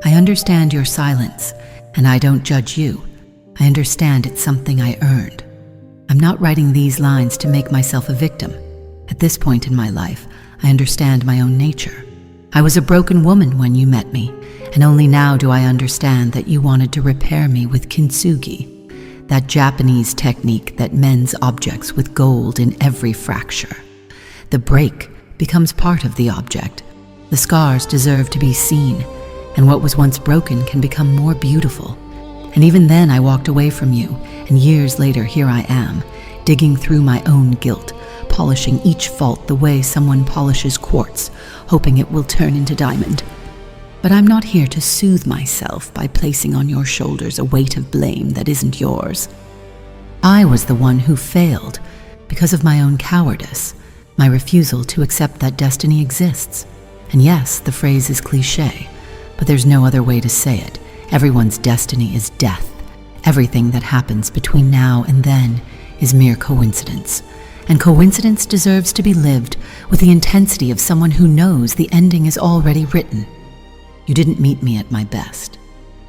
I understand your silence, and I don't judge you. I understand it's something I earned. I'm not writing these lines to make myself a victim. At this point in my life, I understand my own nature. I was a broken woman when you met me, and only now do I understand that you wanted to repair me with kintsugi, that Japanese technique that mends objects with gold in every fracture. The break becomes part of the object. The scars deserve to be seen, and what was once broken can become more beautiful. And even then I walked away from you, and years later here I am, digging through my own guilt, polishing each fault the way someone polishes quartz, hoping it will turn into diamond. But I'm not here to soothe myself by placing on your shoulders a weight of blame that isn't yours. I was the one who failed because of my own cowardice, my refusal to accept that destiny exists. And yes, the phrase is cliché, but there's no other way to say it. Everyone's destiny is death. Everything that happens between now and then is mere coincidence. And coincidence deserves to be lived with the intensity of someone who knows the ending is already written. You didn't meet me at my best.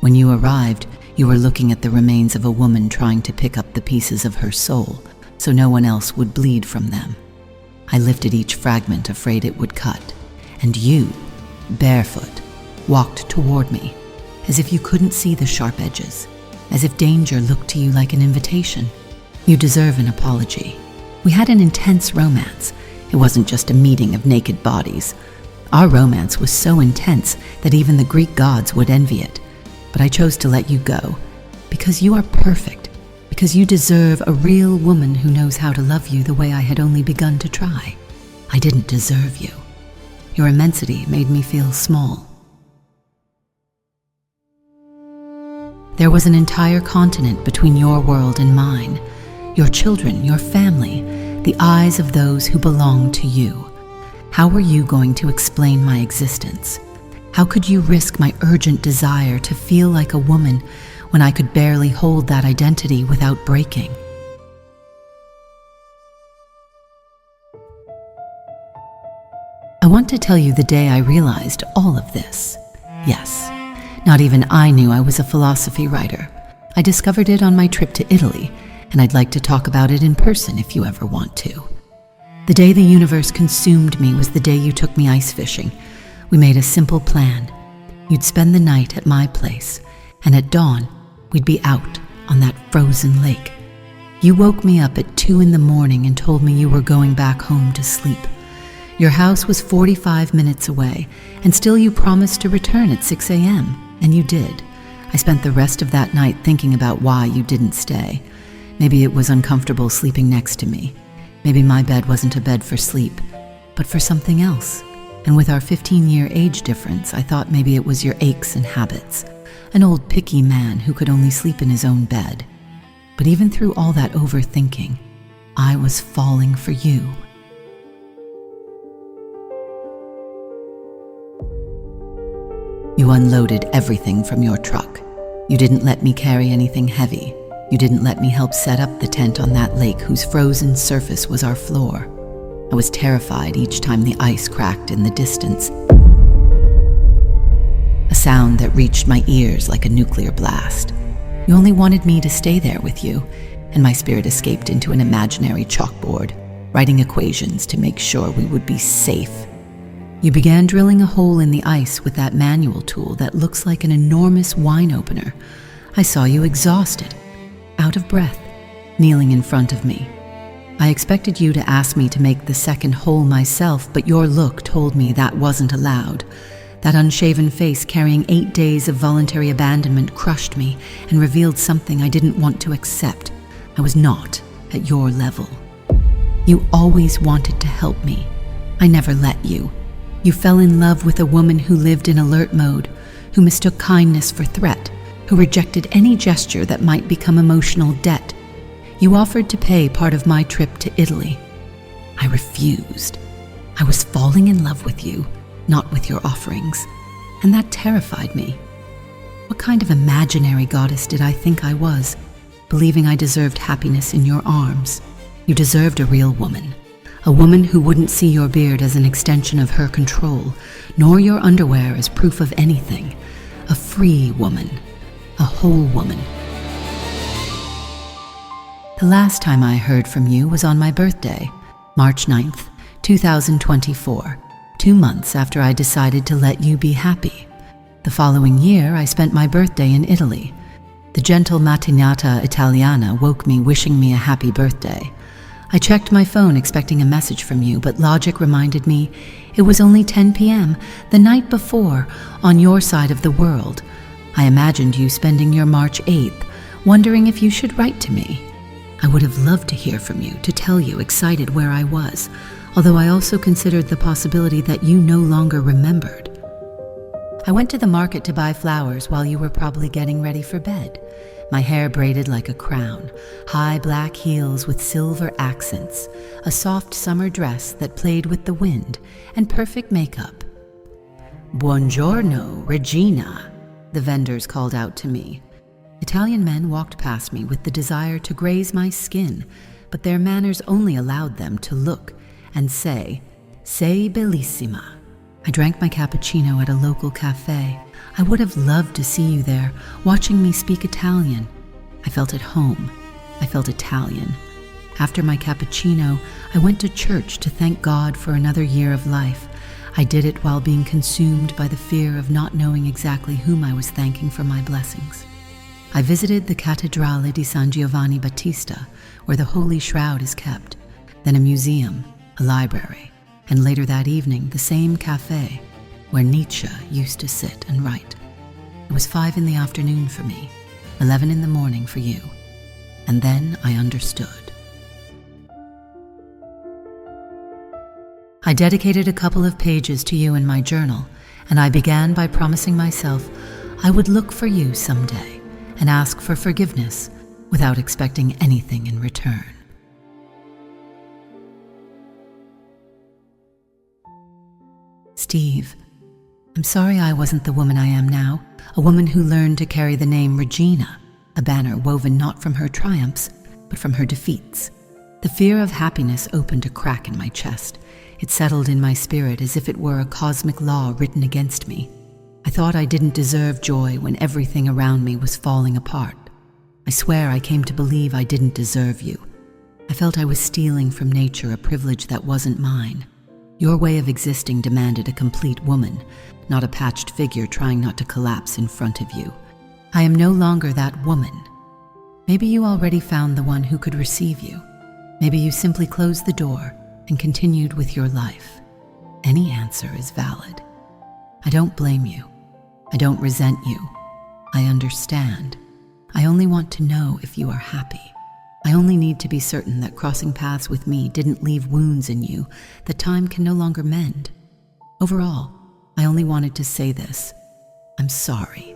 When you arrived, you were looking at the remains of a woman trying to pick up the pieces of her soul, so no one else would bleed from them. I lifted each fragment, afraid it would cut, and you, barefoot, walked toward me, as if you couldn't see the sharp edges, as if danger looked to you like an invitation. You deserve an apology. We had an intense romance. It wasn't just a meeting of naked bodies. Our romance was so intense that even the Greek gods would envy it. But I chose to let you go, because you are perfect, because you deserve a real woman who knows how to love you the way I had only begun to try. I didn't deserve you. Your immensity made me feel small. There was an entire continent between your world and mine, your children, your family, the eyes of those who belong to you. How were you going to explain my existence? How could you risk my urgent desire to feel like a woman when I could barely hold that identity without breaking? I want to tell you the day I realized all of this. Yes. Not even I knew I was a philosophy writer. I discovered it on my trip to Italy, and I'd like to talk about it in person if you ever want to. The day the universe consumed me was the day you took me ice fishing. We made a simple plan. You'd spend the night at my place, and at dawn, we'd be out on that frozen lake. You woke me up at 2 a.m. and told me you were going back home to sleep. Your house was 45 minutes away, and still you promised to return at 6 a.m., and you did. I spent the rest of that night thinking about why you didn't stay. Maybe it was uncomfortable sleeping next to me. Maybe my bed wasn't a bed for sleep, but for something else. And with our 15-year age difference, I thought maybe it was your aches and habits, an old picky man who could only sleep in his own bed. But even through all that overthinking, I was falling for you. You unloaded everything from your truck. You didn't let me carry anything heavy. You didn't let me help set up the tent on that lake whose frozen surface was our floor. I was terrified each time the ice cracked in the distance, a sound that reached my ears like a nuclear blast. You only wanted me to stay there with you, and my spirit escaped into an imaginary chalkboard, writing equations to make sure we would be safe. You began drilling a hole in the ice with that manual tool that looks like an enormous wine opener. I saw you exhausted, out of breath, kneeling in front of me. I expected you to ask me to make the second hole myself, but your look told me that wasn't allowed. That unshaven face carrying 8 days of voluntary abandonment crushed me and revealed something I didn't want to accept. I was not at your level. You always wanted to help me. I never let you. You fell in love with a woman who lived in alert mode, who mistook kindness for threat, who rejected any gesture that might become emotional debt. You offered to pay part of my trip to Italy. I refused. I was falling in love with you, not with your offerings, and that terrified me. What kind of imaginary goddess did I think I was, believing I deserved happiness in your arms? You deserved a real woman. A woman who wouldn't see your beard as an extension of her control, nor your underwear as proof of anything. a free woman, a whole woman. The last time I heard from you was on my birthday, March 9th, 2024, 2 months after I decided to let you be happy. The following year, I spent my birthday in Italy. The gentle mattinata Italiana woke me wishing me a happy birthday. I checked my phone expecting a message from you, but logic reminded me it was only 10 p.m., the night before, on your side of the world. I imagined you spending your March 8th, wondering if you should write to me. I would have loved to hear from you, to tell you excited where I was, although I also considered the possibility that you no longer remembered. I went to the market to buy flowers while you were probably getting ready for bed. My hair braided like a crown, high black heels with silver accents, a soft summer dress that played with the wind, and perfect makeup. "Buongiorno, Regina," the vendors called out to me. Italian men walked past me with the desire to graze my skin, but their manners only allowed them to look and say, "Sei bellissima." I drank my cappuccino at a local cafe. I would have loved to see you there, watching me speak Italian. I felt at home. I felt Italian. After my cappuccino, I went to church to thank God for another year of life. I did it while being consumed by the fear of not knowing exactly whom I was thanking for my blessings. I visited the Cattedrale di San Giovanni Battista, where the Holy Shroud is kept, then a museum, a library, and later that evening, the same cafe where Nietzsche used to sit and write. It was 5 in the afternoon for me, 11 in the morning for you, and then I understood. I dedicated a couple of pages to you in my journal, and I began by promising myself I would look for you someday and ask for forgiveness without expecting anything in return. Steve, I'm sorry I wasn't the woman I am now, a woman who learned to carry the name Regina, a banner woven not from her triumphs, but from her defeats. The fear of happiness opened a crack in my chest. It settled in my spirit as if it were a cosmic law written against me. I thought I didn't deserve joy when everything around me was falling apart. I swear I came to believe I didn't deserve you. I felt I was stealing from nature a privilege that wasn't mine. Your way of existing demanded a complete woman, not a patched figure trying not to collapse in front of you. I am no longer that woman. Maybe you already found the one who could receive you. Maybe you simply closed the door and continued with your life. Any answer is valid. I don't blame you. I don't resent you. I understand. I only want to know if you are happy. I only need to be certain that crossing paths with me didn't leave wounds in you that time can no longer mend. Overall, I only wanted to say this. I'm sorry.